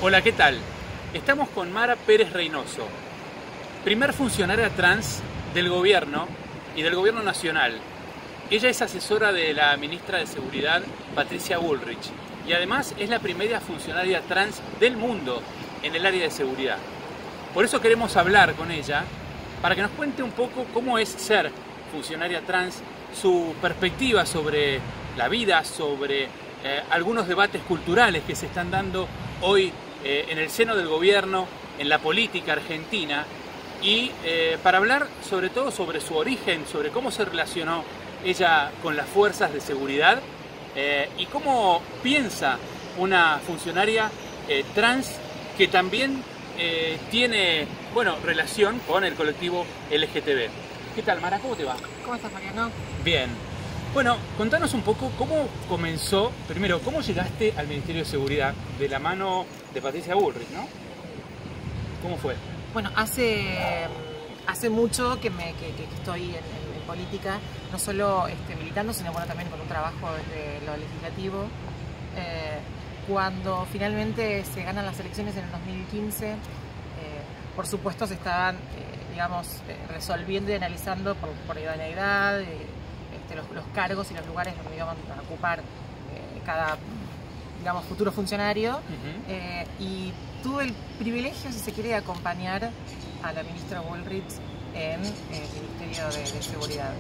Hola, ¿qué tal? Estamos con Mara Pérez Reynoso, primer funcionaria trans del gobierno y del gobierno nacional. Ella es asesora de la ministra de Seguridad, Patricia Bullrich, y además es la primera funcionaria trans del mundo en el área de seguridad. Por eso queremos hablar con ella para que nos cuente un poco cómo es ser funcionaria trans, su perspectiva sobre la vida, sobre algunos debates culturales que se están dando hoy en el seno del gobierno, en la política argentina, y para hablar sobre todo sobre su origen, sobre cómo se relacionó ella con las fuerzas de seguridad y cómo piensa una funcionaria trans que también tiene, relación con el colectivo LGTB. ¿Qué tal, Mara? ¿Cómo te va? ¿Cómo estás, Mariano? Bien. Bueno, contanos un poco cómo comenzó, primero, cómo llegaste al Ministerio de Seguridad de la mano de Patricia Bullrich, ¿no? ¿Cómo fue? Bueno, hace mucho que estoy en política, no solo militando, sino también con un trabajo desde lo legislativo. Cuando finalmente se ganan las elecciones en el 2015, por supuesto se estaban, resolviendo y analizando por idoneidad, los cargos y los lugares donde iban a ocupar cada futuro funcionario. Y tuve el privilegio, si se quiere, de acompañar a la ministra Bullrich en el Ministerio de Seguridad.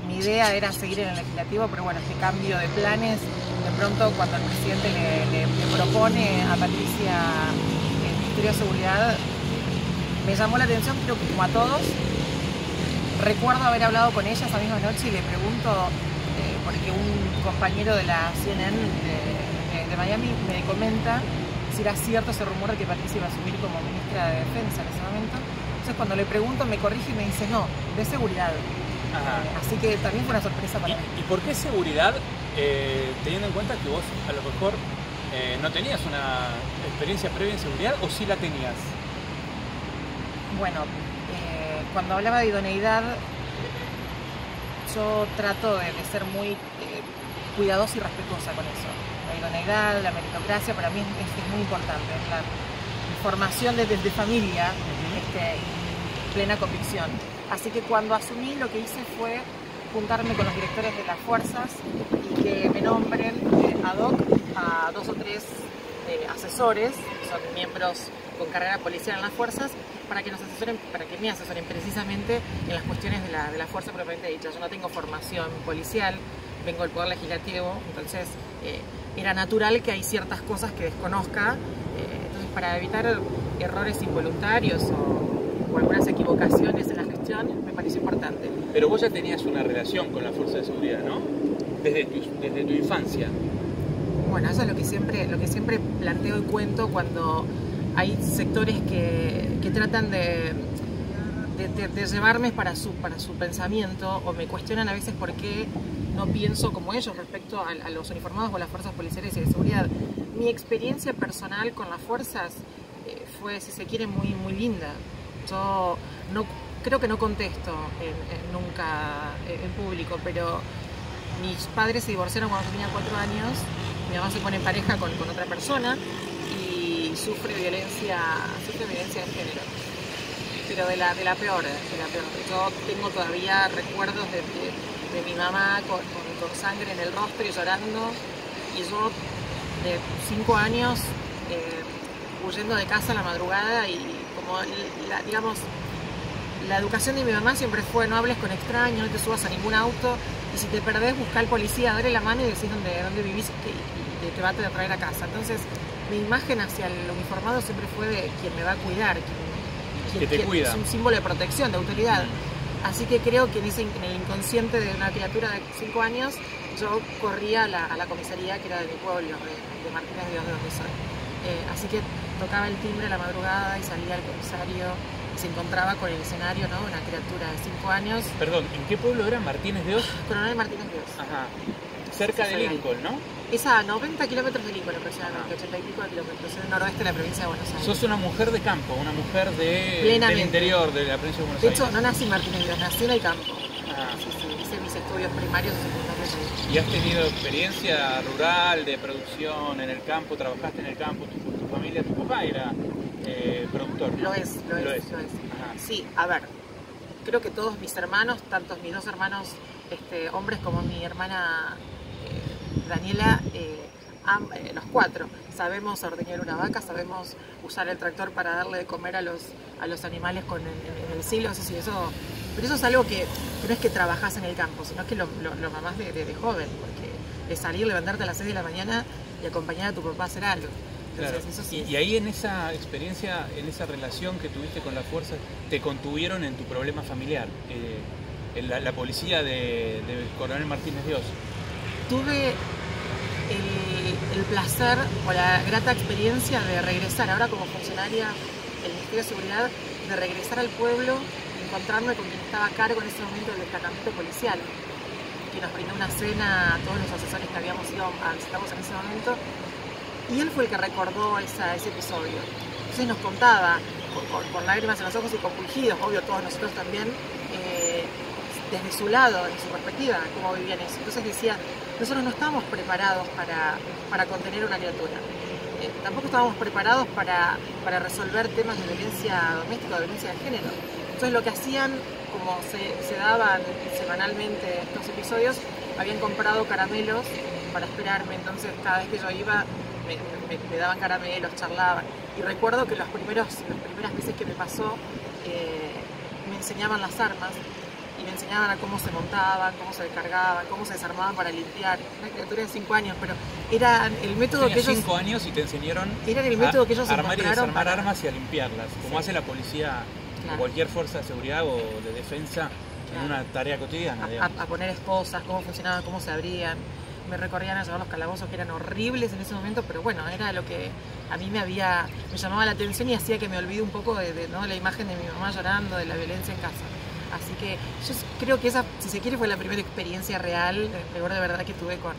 Mi idea era seguir en el legislativo, pero bueno, este cambio de planes, de pronto cuando el presidente le propone a Patricia el Ministerio de Seguridad, me llamó la atención, creo que como a todos. Recuerdo haber hablado con ella esa misma noche y le pregunto, porque un compañero de la CNN de Miami me comenta si era cierto ese rumor de que Patricia iba a asumir como ministra de Defensa en ese momento. Entonces cuando le pregunto me corrige y me dice no, de seguridad. Así que también fue una sorpresa para mí. ¿Y por qué seguridad, teniendo en cuenta que vos a lo mejor no tenías una experiencia previa en seguridad o sí la tenías? Bueno, cuando hablaba de idoneidad, yo trato de ser muy cuidadosa y respetuosa con eso. La idoneidad, la meritocracia, para mí es muy importante. Es la formación desde familia y plena convicción. Así que cuando asumí, lo que hice fue juntarme con los directores de las fuerzas y que me nombren ad hoc a 2 o 3 asesores, que son miembros con carrera policial en las fuerzas, para que me asesoren precisamente en las cuestiones de la fuerza propiamente dicha. Yo no tengo formación policial, vengo del Poder Legislativo, entonces era natural que hay ciertas cosas que desconozca. Entonces, para evitar errores involuntarios o algunas equivocaciones en la gestión, me pareció importante. Pero vos ya tenías una relación con la fuerza de seguridad, ¿no? Desde tu infancia. Bueno, eso es lo que siempre planteo y cuento cuando hay sectores que tratan de llevarme para su pensamiento, o me cuestionan a veces por qué no pienso como ellos respecto a los uniformados o las fuerzas policiales y de seguridad. Mi experiencia personal con las fuerzas fue, si se quiere, muy, muy linda. Yo creo que no contesto nunca en público, pero mis padres se divorciaron cuando yo tenía 4 años, mi mamá se pone en pareja con otra persona y sufre violencia de género, pero de la peor. Yo tengo todavía recuerdos de mi mamá con sangre en el rostro y llorando, y yo de 5 años huyendo de casa a la madrugada, y como la educación de mi mamá siempre fue: no hables con extraños, no te subas a ningún auto, y si te perdés, busca al policía, dale la mano y decís dónde vivís y te va a traer a casa. Entonces mi imagen hacia el uniformado siempre fue de quien me va a cuidar, que te cuida. Es un símbolo de protección, de autoridad. Así que creo que en el inconsciente de una criatura de 5 años, yo corría a la comisaría, que era de mi pueblo, de Martínez de Dios, de donde soy. Así que tocaba el timbre a la madrugada y salía al comisario y se encontraba con el escenario, ¿no? Una criatura de 5 años. Perdón, ¿en qué pueblo era? ¿Martínez de Dios? Coronel Martínez de Dios. Ajá. Cerca de Lincoln, ¿no? Es a 90 kilómetros de Lincoln aproximadamente, 80 y pico de kilómetros, en el noroeste de la provincia de Buenos Aires. Sos una mujer de campo, una mujer del interior de la provincia de Buenos Aires. De hecho, no nací en Martínez de Dios, nací en el campo. Sí. Hice mis estudios primarios y secundarios ahí. ¿Y has tenido experiencia rural, de producción, en el campo? ¿Trabajaste en el campo? ¿Tus familia, tu papá era productor. Lo es. Sí, a ver, creo que todos mis hermanos, tanto mis dos hermanos hombres como mi hermana Daniela, los cuatro, sabemos ordeñar una vaca, sabemos usar el tractor para darle de comer a los animales en el silo, pero eso es algo que no es que trabajás en el campo, sino que lo mamás de joven, porque es salir, levantarte a las 6 de la mañana y acompañar a tu papá a hacer algo. Entonces, claro. Eso sí Y ahí en esa experiencia, en esa relación que tuviste con las fuerzas, te contuvieron en tu problema familiar, la policía de Coronel Martínez Dios. Tuve el placer o la grata experiencia de regresar ahora como funcionaria del Ministerio de Seguridad, de regresar al pueblo, encontrarme con quien estaba a cargo en ese momento del destacamento policial, que nos brindó una cena a todos los asesores que habíamos ido a visitarlos en ese momento, y él fue el que recordó ese episodio. Entonces nos contaba, con lágrimas en los ojos y con pulgidos, obvio todos nosotros también, desde su lado, en su perspectiva, cómo vivían eso. Entonces decía, nosotros no estábamos preparados para contener una criatura. Tampoco estábamos preparados para resolver temas de violencia doméstica o de violencia de género. Entonces lo que hacían, como se daban semanalmente estos episodios, habían comprado caramelos para esperarme. Entonces cada vez que yo iba me daban caramelos, charlaban. Y recuerdo que las primeras veces que me pasó me enseñaban las armas. Y me enseñaban a cómo se montaban, cómo se descargaban, cómo se desarmaban para limpiar. Una criatura de 5 años, pero era el método que ellos... 5 años y te enseñaron que ellos armar y desarmar armas y a limpiarlas, como hace la policía claro. o cualquier fuerza de seguridad o de defensa en una tarea cotidiana. A poner esposas, cómo funcionaban, cómo se abrían. Me recorrían a llevar los calabozos que eran horribles en ese momento, pero bueno, era lo que a mí me llamaba la atención y hacía que me olvide un poco de la imagen de mi mamá llorando, de la violencia en casa. Así que yo creo que esa, si se quiere, fue la primera experiencia real, de verdad que tuve con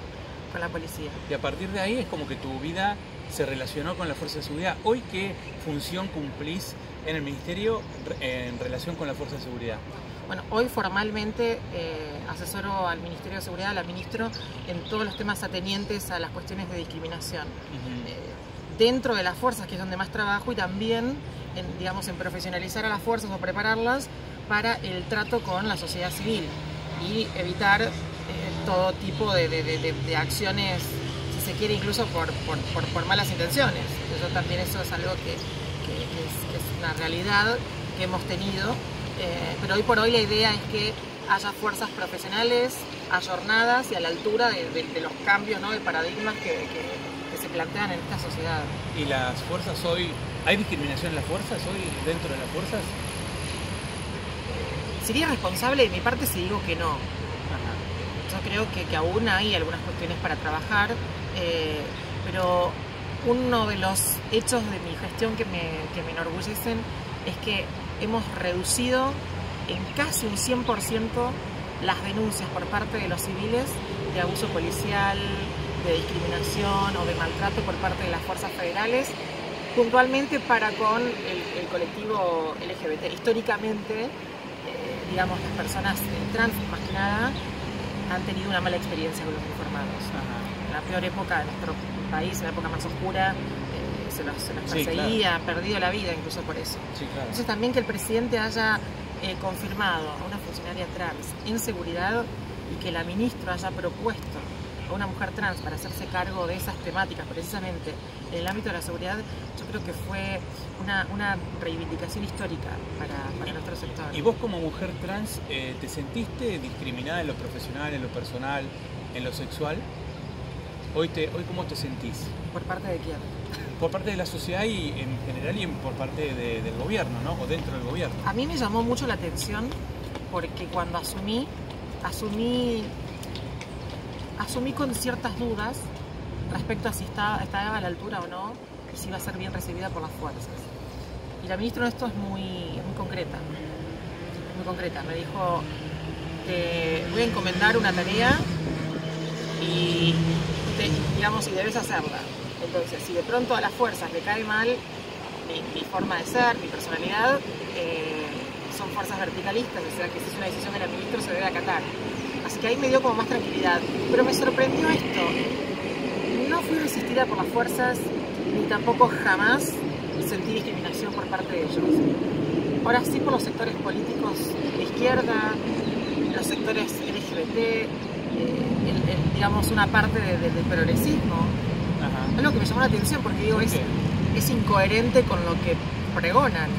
la policía. Y a partir de ahí es como que tu vida se relacionó con la Fuerza de Seguridad. ¿Hoy qué función cumplís en el Ministerio en relación con la Fuerza de Seguridad? Bueno, hoy formalmente asesoro al Ministerio de Seguridad, la ministro, en todos los temas atenientes a las cuestiones de discriminación. Dentro de las fuerzas, que es donde más trabajo, y también en profesionalizar a las fuerzas o prepararlas para el trato con la sociedad civil y evitar todo tipo de acciones, si se quiere, incluso por malas intenciones. Entonces, también eso es algo que es una realidad que hemos tenido, pero hoy por hoy la idea es que haya fuerzas profesionales, ayornadas y a la altura de los cambios, ¿no?, de paradigmas que se plantean en esta sociedad. ¿Y las fuerzas hoy, hay discriminación en las fuerzas hoy dentro de las fuerzas? Sería responsable de mi parte si digo que no. Ajá. Yo creo que aún hay algunas cuestiones para trabajar, pero uno de los hechos de mi gestión que me enorgullecen es que hemos reducido en casi un 100% las denuncias por parte de los civiles de abuso policial, de discriminación o de maltrato por parte de las fuerzas federales, puntualmente para con el colectivo LGBT. Históricamente, digamos, las personas trans, más que nada, han tenido una mala experiencia con los uniformados. En la peor época de nuestro país, en la época más oscura, se los perseguía, han perdido la vida incluso por eso. Sí, claro. Entonces también que el presidente haya confirmado a una funcionaria trans en seguridad y que la ministra haya propuesto a una mujer trans para hacerse cargo de esas temáticas precisamente en el ámbito de la seguridad, yo creo que fue una reivindicación histórica para nuestro sector. ¿Y vos como mujer trans te sentiste discriminada en lo profesional, en lo personal, en lo sexual? ¿Hoy cómo te sentís? ¿Por parte de quién? Por parte de la sociedad y en general y por parte del gobierno, ¿no? O dentro del gobierno. A mí me llamó mucho la atención porque cuando asumí con ciertas dudas respecto a si estaba a la altura o no y si iba a ser bien recibida por las fuerzas. Y la ministra de esto es muy concreta, muy concreta. Me dijo, te voy a encomendar una tarea y debes hacerla. Entonces, si de pronto a las fuerzas le cae mal mi forma de ser, mi personalidad, son fuerzas verticalistas, o sea que si es una decisión de la ministra se debe acatar. Así que ahí me dio como más tranquilidad. Pero me sorprendió esto. No fui resistida por las fuerzas ni tampoco jamás sentí discriminación por parte de ellos. Ahora sí, por los sectores políticos de izquierda, los sectores LGBT, digamos una parte del progresismo. Ajá. Es lo que me llamó la atención porque digo, es incoherente con lo que pregonan.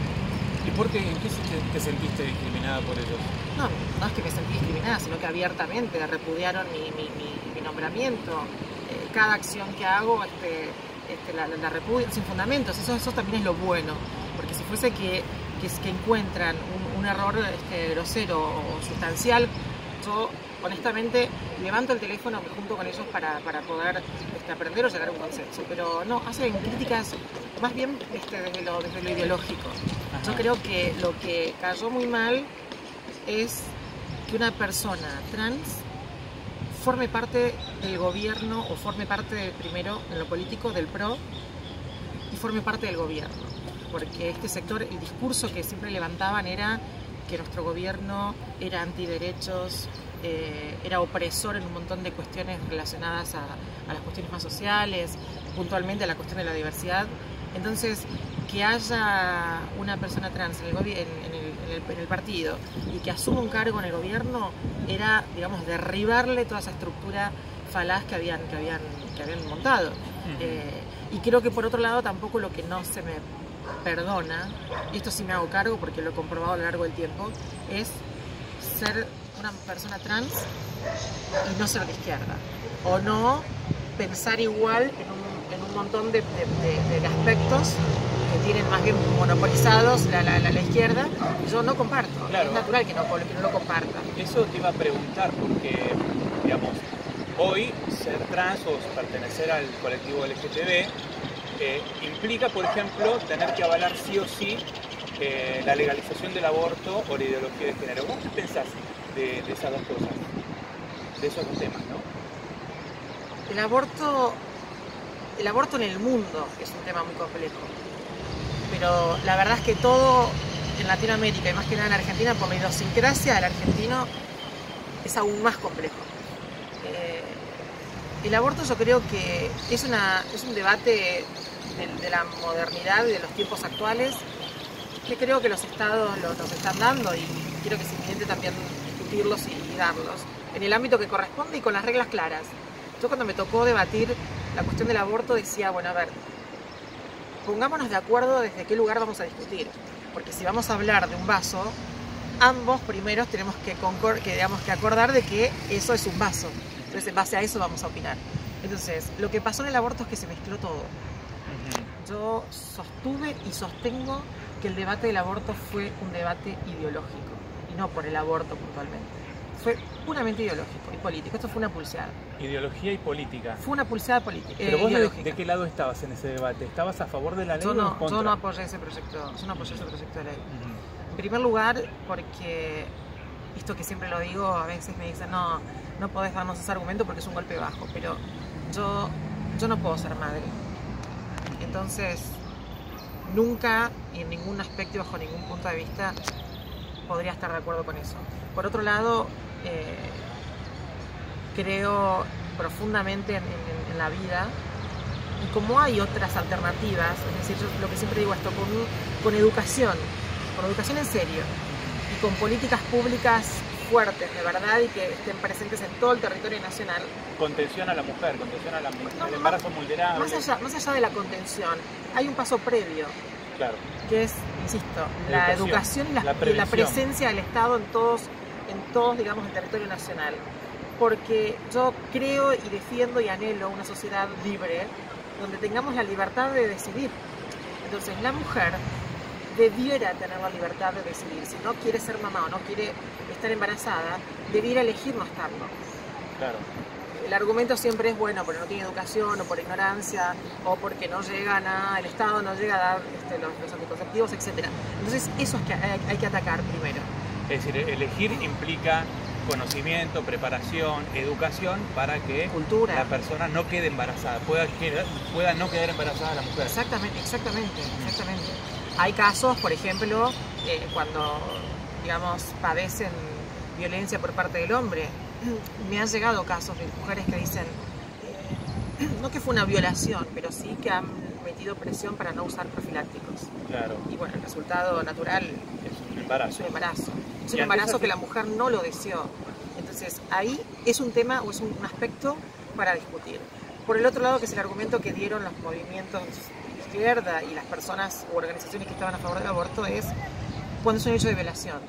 ¿Y por qué? ¿En qué te sentiste discriminada por ellos? No es que me sentí discriminada, sino que abiertamente repudiaron mi nombramiento. Cada acción que hago la repudian sin fundamentos. Eso también es lo bueno, porque si fuese que encuentran un error grosero o sustancial, yo honestamente levanto el teléfono, me junto con ellos para poder aprender o llegar a un consenso, pero no, hacen críticas más bien desde lo ideológico. Ajá. Yo creo que lo que cayó muy mal es que una persona trans forme parte del gobierno o forme parte primero en lo político del PRO y forme parte del gobierno, porque este sector, el discurso que siempre levantaban era que nuestro gobierno era antiderechos, era opresor en un montón de cuestiones relacionadas a las cuestiones más sociales, puntualmente a la cuestión de la diversidad. Entonces, que haya una persona trans en el partido y que asuma un cargo en el gobierno era, digamos, derribarle toda esa estructura falaz que habían montado. Y creo que por otro lado tampoco lo que no se me perdona, y esto sí me hago cargo porque lo he comprobado a lo largo del tiempo, es ser una persona trans y no ser de izquierda, o no pensar igual en un montón de aspectos que tienen más bien monopolizados la izquierda. Yo no comparto, claro. Es natural que no lo comparta. Eso te iba a preguntar porque, digamos, hoy ser trans o pertenecer al colectivo LGTB implica, por ejemplo, tener que avalar sí o sí la legalización del aborto o la ideología de género. ¿Vos qué pensás de esas dos cosas, de esos dos temas, no? El aborto en el mundo es un tema muy complejo, pero la verdad es que todo en Latinoamérica y más que nada en Argentina, por la idiosincrasia del argentino, es aún más complejo. El aborto yo creo que es un debate de la modernidad y de los tiempos actuales que creo que los estados nos están dando y quiero que es evidente también discutirlos y darlos en el ámbito que corresponde y con las reglas claras. Yo cuando me tocó debatir la cuestión del aborto decía, bueno, a ver, pongámonos de acuerdo desde qué lugar vamos a discutir, porque si vamos a hablar de un vaso, ambos primeros tenemos que acordar de que eso es un vaso. Entonces, en base a eso vamos a opinar. Entonces, lo que pasó en el aborto es que se mezcló todo. Yo sostuve y sostengo que el debate del aborto fue un debate ideológico, y no por el aborto puntualmente. Fue puramente ideológico y político. Esto fue una pulseada. Ideología y política. Fue una pulseada política. ¿Pero vos de qué lado estabas en ese debate? ¿Estabas a favor de la ley o en contra? Yo no apoyé ese proyecto de ley. En primer lugar, porque esto que siempre lo digo, a veces me dicen, no podés darnos ese argumento porque es un golpe bajo, pero yo no puedo ser madre. Entonces, nunca y en ningún aspecto y bajo ningún punto de vista podría estar de acuerdo con eso. Por otro lado, creo profundamente en la vida y como hay otras alternativas, es decir, yo lo que siempre digo esto, con educación en serio y con políticas públicas fuertes, de verdad, y que estén presentes en todo el territorio nacional. Contención a la mujer, al embarazo vulnerable. Más allá de la contención, hay un paso previo. Claro. Que es, insisto, la educación y la presencia del Estado en todos, digamos, el territorio nacional. Porque yo creo y defiendo y anhelo una sociedad libre, donde tengamos la libertad de decidir. Entonces, la mujer debiera tener la libertad de decidir. Si no quiere ser mamá o no quiere estar embarazada, debiera elegir no estarlo. Claro. El argumento siempre es, bueno, porque no tiene educación, o por ignorancia, o porque no llegan el Estado no llega a dar los anticonceptivos, etc. Entonces, eso es que hay que atacar primero. Es decir, elegir implica conocimiento, preparación, educación para que la persona no quede embarazada, pueda no quedar embarazada la mujer. Exactamente. Hay casos, por ejemplo, cuando, digamos, padecen violencia por parte del hombre. Me han llegado casos de mujeres que dicen, no que fue una violación, pero sí que metido presión para no usar profilácticos. Claro. Y bueno, el resultado natural Es un embarazo. es un embarazo. Es un Y embarazo antes- que la mujer no lo deseó. Entonces, ahí es un tema o es un aspecto para discutir. Por el otro lado, que es el argumento que dieron los movimientos de izquierda y las personas u organizaciones que estaban a favor del aborto, es cuando es un hecho de violación.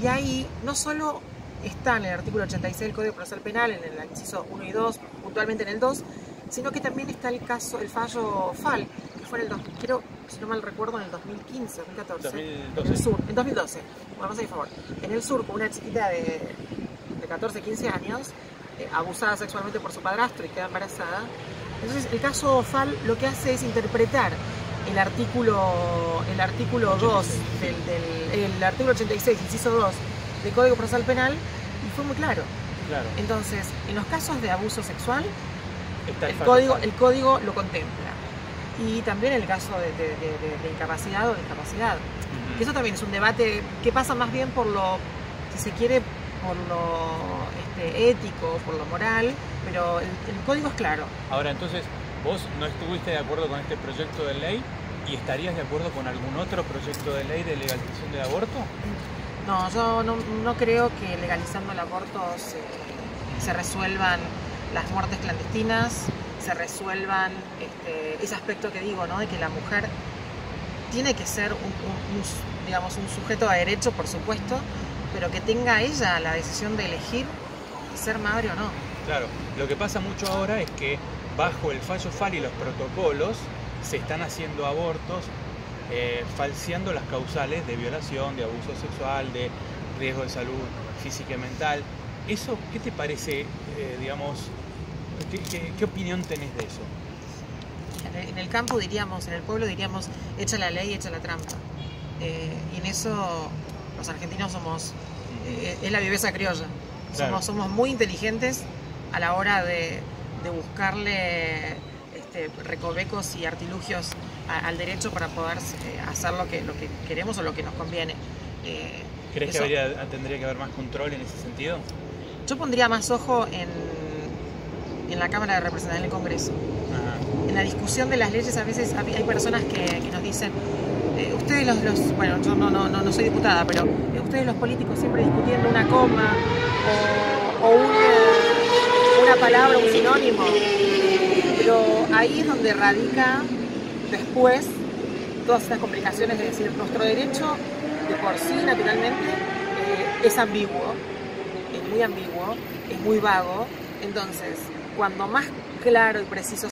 Y ahí no solo está en el artículo 86 del Código Procesal Penal, en el inciso 1 y 2, puntualmente en el 2, sino que también está el fallo FAL, que fue en el creo, si no mal recuerdo, en el 2015, 2014. 2012. En el sur, en 2012. Bueno, por favor. En el sur, con una chiquita de 14, 15 años, abusada sexualmente por su padrastro y queda embarazada. Entonces, el caso FAL lo que hace es interpretar el artículo 2 el artículo 86, inciso 2 del Código Procesal Penal, y fue muy claro. Claro. Entonces, en los casos de abuso sexual, Está el fallo. código lo contempla. Y también en el caso de incapacidad o discapacidad. Que eso también es un debate que pasa más bien por lo, si se quiere, por lo ético, por lo moral, pero el código es claro. Ahora, entonces, vos no estuviste de acuerdo con este proyecto de ley y estarías de acuerdo con algún otro proyecto de ley de legalización del aborto. No, yo no creo que legalizando el aborto se resuelvan las muertes clandestinas, se resuelvan ese aspecto que digo, ¿no? De que la mujer tiene que ser un sujeto de derecho, por supuesto, pero que tenga ella la decisión de elegir ser madre o no. Claro, lo que pasa mucho ahora es que bajo el fallo FAL y los protocolos se están haciendo abortos falseando las causales de violación, de abuso sexual, de riesgo de salud física y mental. ¿Eso qué te parece, digamos, qué opinión tenés de eso? En el campo diríamos, en el pueblo diríamos, echa la ley, echa la trampa. Y en eso los argentinos somos, es la viveza criolla. Claro. Somos muy inteligentes a la hora de buscarle recovecos y artilugios al derecho para poder hacer lo que queremos o lo que nos conviene. ¿Crees eso, que tendría que haber más control en ese sentido? Yo pondría más ojo en la Cámara de Representantes del Congreso. Ajá. En la discusión de las leyes a veces hay personas que nos dicen, ustedes bueno, yo no soy diputada, pero ustedes los políticos siempre discutiendo una coma o una palabra, un sinónimo. Pero ahí es donde radica después todas estas complicaciones de decir, nuestro derecho de por sí, naturalmente, es ambiguo, es muy ambiguo, es muy vago. Entonces, cuando más claro y preciso